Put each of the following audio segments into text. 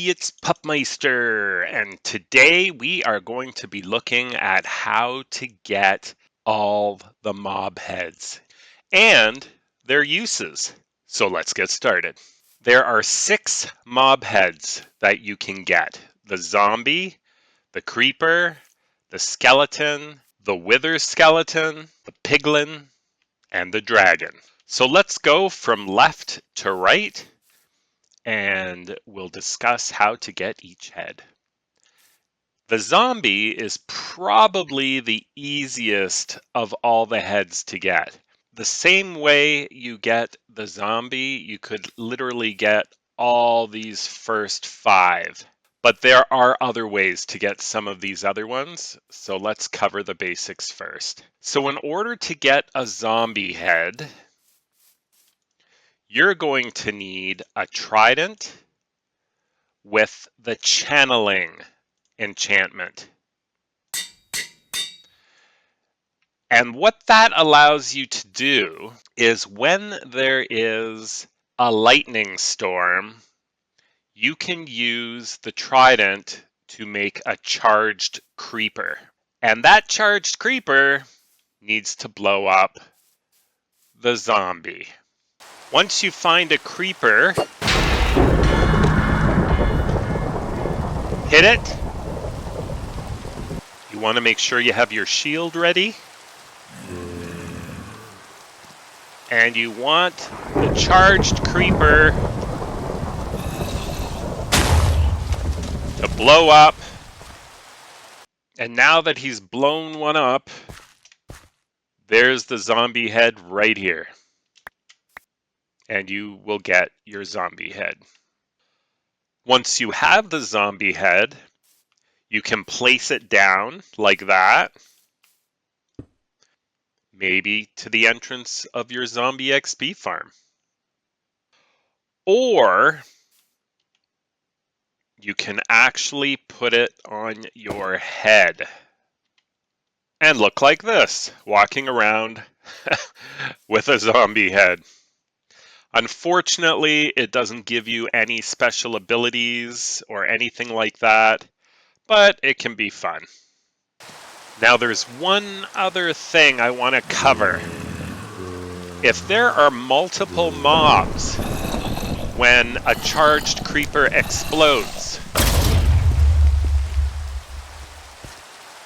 everybody, it's Pupmeister, and today we are going to be looking at how to get all the mob heads and their uses. So let's get started. There are 6 mob heads that you can get: the zombie, the creeper, the skeleton, the wither skeleton, the piglin, and the dragon. So let's go from left to right and we'll discuss how to get each head. The zombie is probably the easiest of all the heads to get. The same way you get the zombie, you could literally get all these first 5. But there are other ways to get some of these other ones, so let's cover the basics first. So in order to get a zombie head, you're going to need a trident with the channeling enchantment. And what that allows you to do is when there is a lightning storm, you can use the trident to make a charged creeper. And that charged creeper needs to blow up the zombie. Once you find a creeper, hit it. You want to make sure you have your shield ready. And you want the charged creeper to blow up. And now that he's blown one up, there's the zombie head right here. And you will get your zombie head. Once you have the zombie head, you can place it down like that. Maybe to the entrance of your zombie XP farm. Or you can actually put it on your head and look like this, walking around with a zombie head. Unfortunately, it doesn't give you any special abilities or anything like that, but it can be fun. Now there's one other thing I want to cover. If there are multiple mobs when a charged creeper explodes,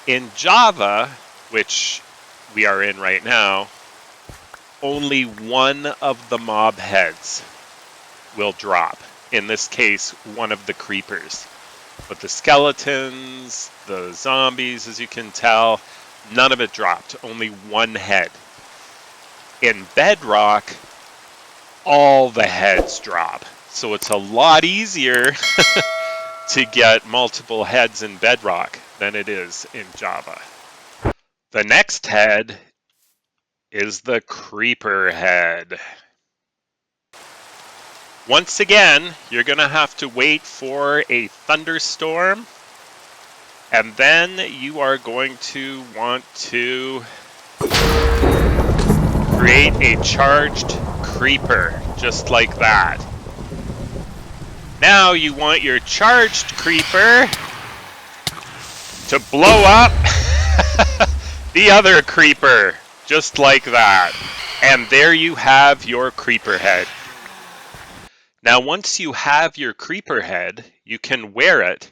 in Java, which we are in right now, only one of the mob heads will drop. In this case, one of the creepers. But the skeletons, the zombies, as you can tell, none of it dropped, only one head. In Bedrock, all the heads drop. So it's a lot easier to get multiple heads in Bedrock than it is in Java. The next head is the creeper head. Once again, you're going to have to wait for a thunderstorm, and then you are going to want to create a charged creeper, just like that. Now you want your charged creeper to blow up the other creeper, just like that. And there you have your creeper head. Now once you have your creeper head, you can wear it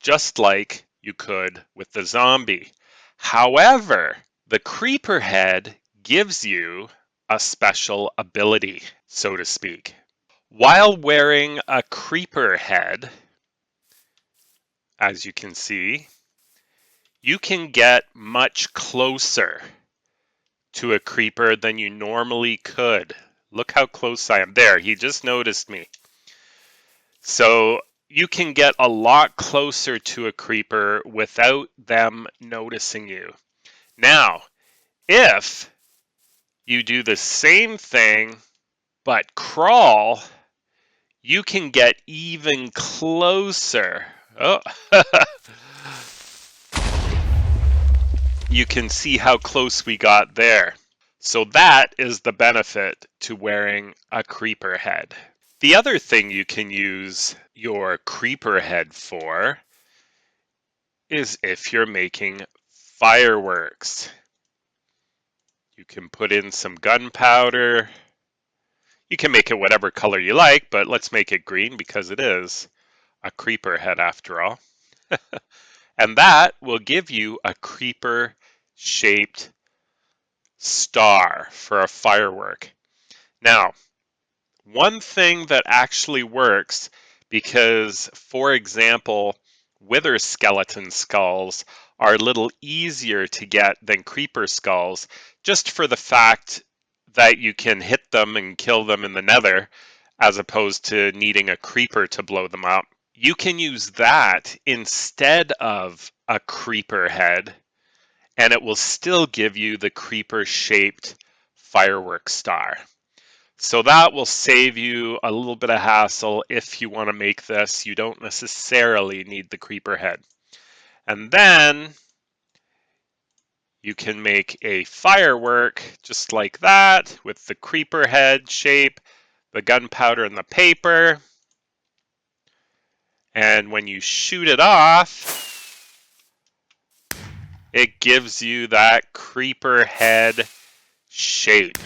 just like you could with the zombie. However, the creeper head gives you a special ability, so to speak. While wearing a creeper head, as you can see, you can get much closer to a creeper than you normally could. Look how close I am. There, he just noticed me. So you can get a lot closer to a creeper without them noticing you. Now, if you do the same thing but crawl, you can get even closer. Oh. You can see how close we got there. So that is the benefit to wearing a creeper head. The other thing you can use your creeper head for is if you're making fireworks. You can put in some gunpowder. You can make it whatever color you like, but let's make it green because it is a creeper head after all. And that will give you a creeper-shaped star for a firework. Now, one thing that actually works, because, for example, wither skeleton skulls are a little easier to get than creeper skulls, just for the fact that you can hit them and kill them in the nether, as opposed to needing a creeper to blow them up. You can use that instead of a creeper head, and it will still give you the creeper-shaped firework star. So that will save you a little bit of hassle if you want to make this. You don't necessarily need the creeper head. And then you can make a firework just like that with the creeper head shape, the gunpowder and the paper. And when you shoot it off, it gives you that creeper head shape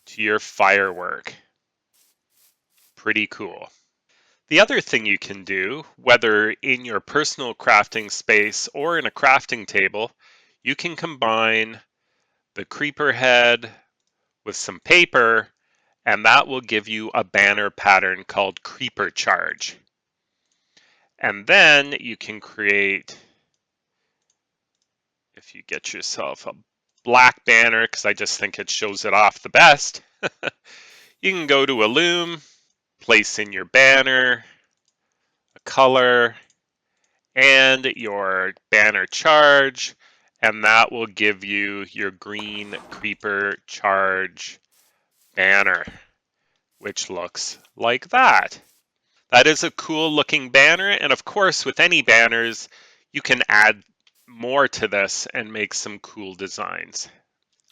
to your firework. Pretty cool. The other thing you can do, whether in your personal crafting space or in a crafting table, you can combine the creeper head with some paper, and that will give you a banner pattern called creeper charge. And then you can create, if you get yourself a black banner, because I just think it shows it off the best, you can go to a loom, place in your banner, a color, and your banner charge, and that will give you your green creeper charge banner, which looks like that. That is a cool looking banner, and of course with any banners you can add more to this and make some cool designs.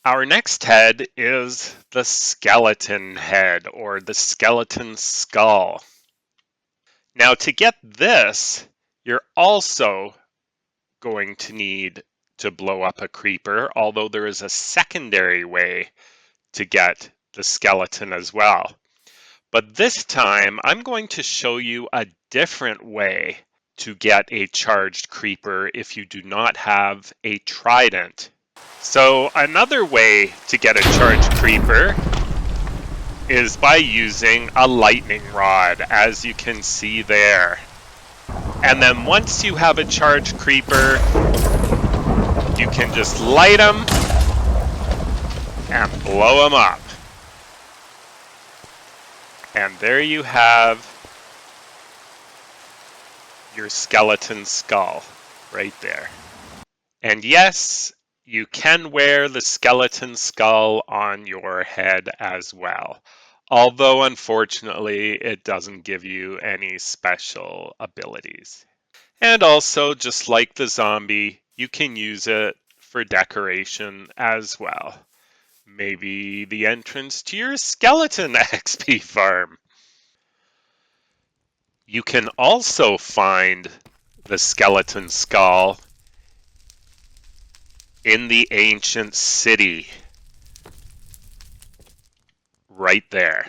Our next head is the skeleton head, or the skeleton skull. Now to get this, you're also going to need to blow up a creeper, although there is a secondary way to get the skeleton as well. But this time, I'm going to show you a different way to get a charged creeper if you do not have a trident. So another way to get a charged creeper is by using a lightning rod, as you can see there. And then once you have a charged creeper, you can just light them and blow them up. And there you have your skeleton skull right there. And yes, you can wear the skeleton skull on your head as well. Although unfortunately, it doesn't give you any special abilities. And also, just like the zombie, you can use it for decoration as well. Maybe the entrance to your skeleton XP farm. You can also find the skeleton skull in the ancient city. Right there.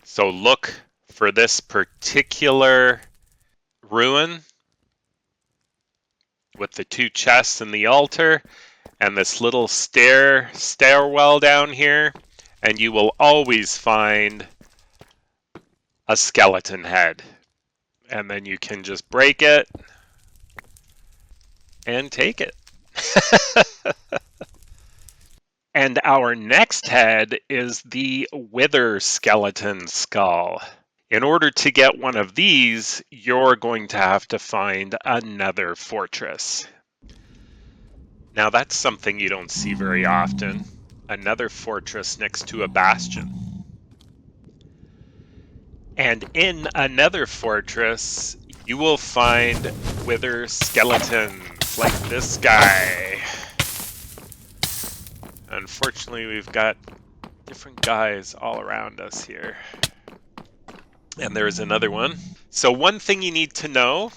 So look for this particular ruin with the two chests and the altar and this little stairwell down here, and you will always find a skeleton head. And then you can just break it and take it. And our next head is the wither skeleton skull. In order to get one of these, you're going to have to find another fortress. Now that's something you don't see very often. Another fortress next to a bastion. And in another fortress, you will find wither skeletons like this guy. Unfortunately, we've got different guys all around us here. And there's another one. So one thing you need to know,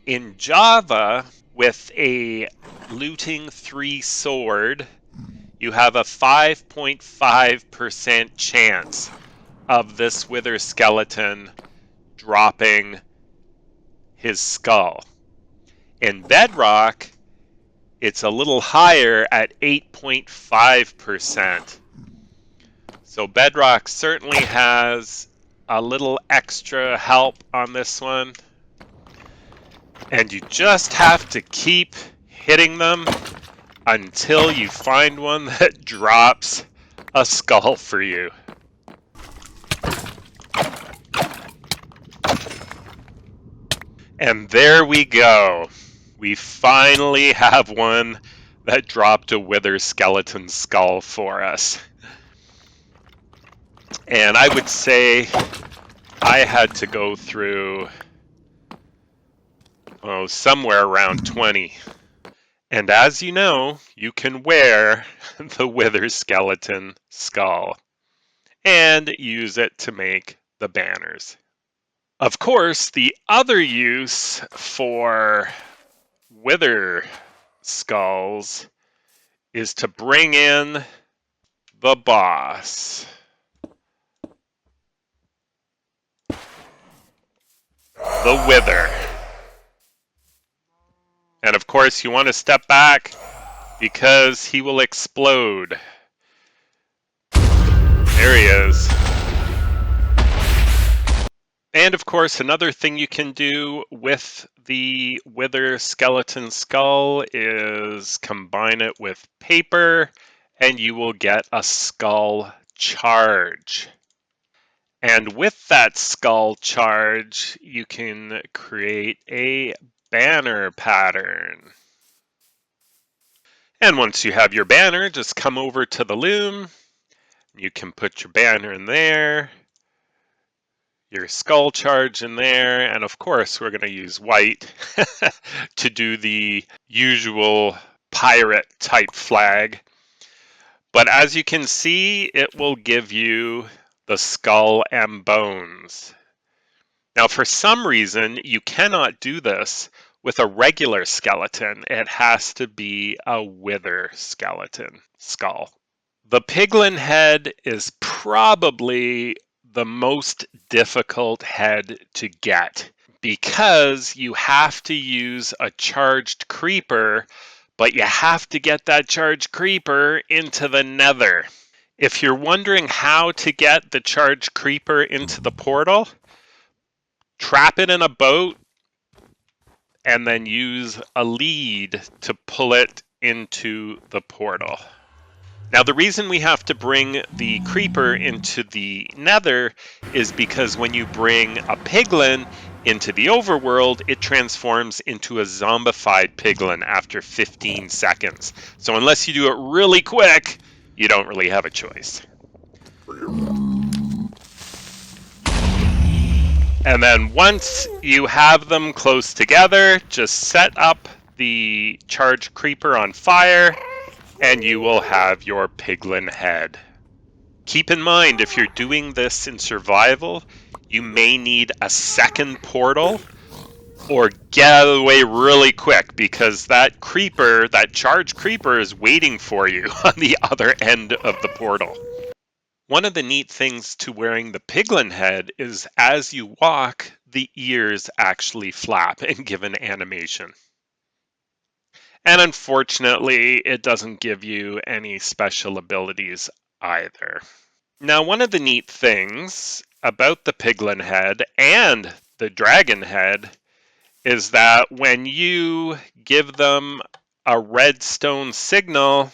in Java, with a looting 3 sword, you have a 5.5% chance of this wither skeleton dropping his skull. In Bedrock, it's a little higher at 8.5%. So Bedrock certainly has a little extra help on this one. And you just have to keep hitting them until you find one that drops a skull for you. And there we go. We finally have one that dropped a wither skeleton skull for us. And I would say I had to go through somewhere around 20. And as you know, you can wear the wither skeleton skull and use it to make the banners. Of course, the other use for wither skulls is to bring in the boss. The wither. And of course, you want to step back because he will explode. There he is. And of course, another thing you can do with the wither skeleton skull is combine it with paper, and you will get a skull charge. And with that skull charge, you can create a banner pattern. And once you have your banner, just come over to the loom. You can put your banner in there, your skull charge in there, and of course we're going to use white to do the usual pirate type flag. But as you can see, it will give you the skull and bones. Now for some reason, you cannot do this with a regular skeleton. It has to be a wither skeleton skull. The Piglin head is probably the most difficult head to get because you have to use a charged creeper, but you have to get that charged creeper into the nether. If you're wondering how to get the charged creeper into the portal, trap it in a boat and then use a lead to pull it into the portal. Now, the reason we have to bring the creeper into the nether is because when you bring a piglin into the overworld, it transforms into a zombified piglin after 15 seconds. So unless you do it really quick, you don't really have a choice. And then once you have them close together, just set up the charged creeper on fire, and you will have your piglin head. Keep in mind, if you're doing this in survival, you may need a second portal or get out of the way really quick because that creeper, that charged creeper, is waiting for you on the other end of the portal. One of the neat things to wearing the piglin head is as you walk, the ears actually flap and give an animation. And unfortunately, it doesn't give you any special abilities either. Now, one of the neat things about the piglin head and the dragon head is that when you give them a redstone signal,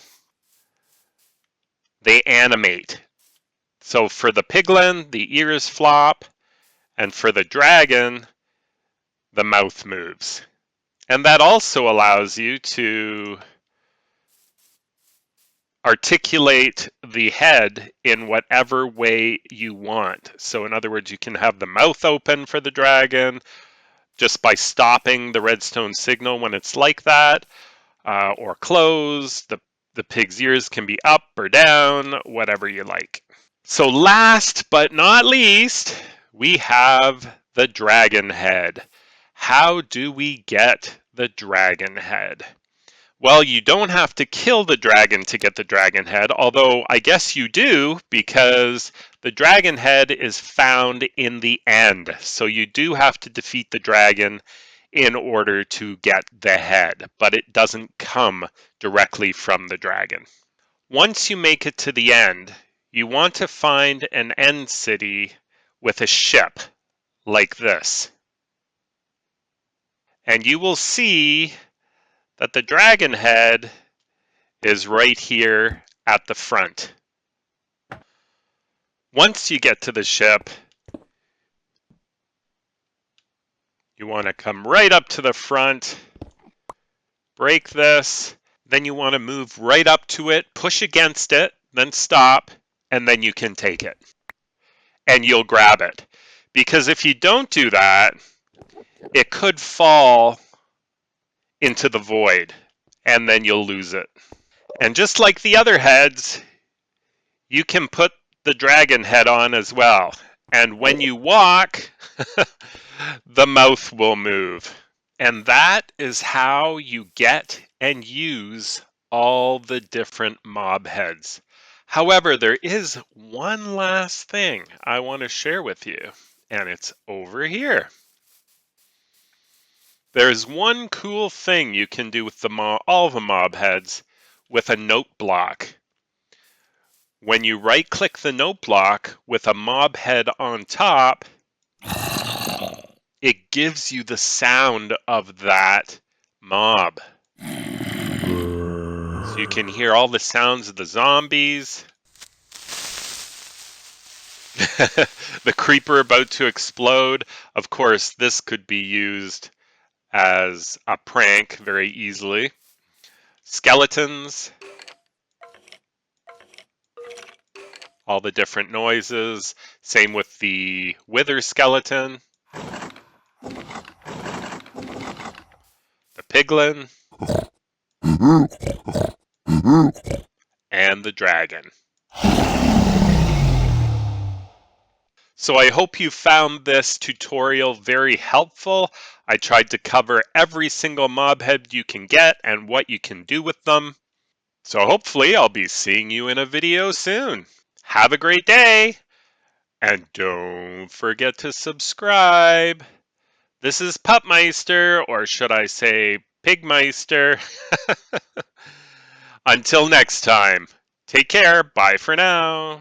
they animate. So for the piglin, the ears flop, and for the dragon, the mouth moves. And that also allows you to articulate the head in whatever way you want. So in other words, you can have the mouth open for the dragon just by stopping the redstone signal when it's like that, or closed. The pig's ears can be up or down, whatever you like. So last but not least, We have the dragon head. How do we get the dragon head? Well, you don't have to kill the dragon to get the dragon head, although I guess you do because the dragon head is found in the end. So you do have to defeat the dragon in order to get the head, but it doesn't come directly from the dragon. Once you make it to the end, you want to find an end city with a ship like this. And you will see that the dragon head is right here at the front. Once you get to the ship, you want to come right up to the front, break this, then you want to move right up to it, push against it, then stop, and then you can take it. And you'll grab it. Because if you don't do that, it could fall into the void, and then you'll lose it. And just like the other heads, you can put the dragon head on as well. And when you walk, the mouth will move. And that is how you get and use all the different mob heads. However, there is one last thing I want to share with you, and it's over here. There's one cool thing you can do with all the mob heads with a note block. When you right-click the note block with a mob head on top, it gives you the sound of that mob. So you can hear all the sounds of the zombies, the creeper about to explode. Of course, this could be used as a prank very easily. Skeletons, all the different noises. Same with the wither skeleton, the piglin, and the dragon. So I hope you found this tutorial very helpful. I tried to cover every single mob head you can get and what you can do with them. So hopefully I'll be seeing you in a video soon. Have a great day, and don't forget to subscribe. This is Pupmeister, or should I say Pigmeister. Until next time, take care. Bye for now.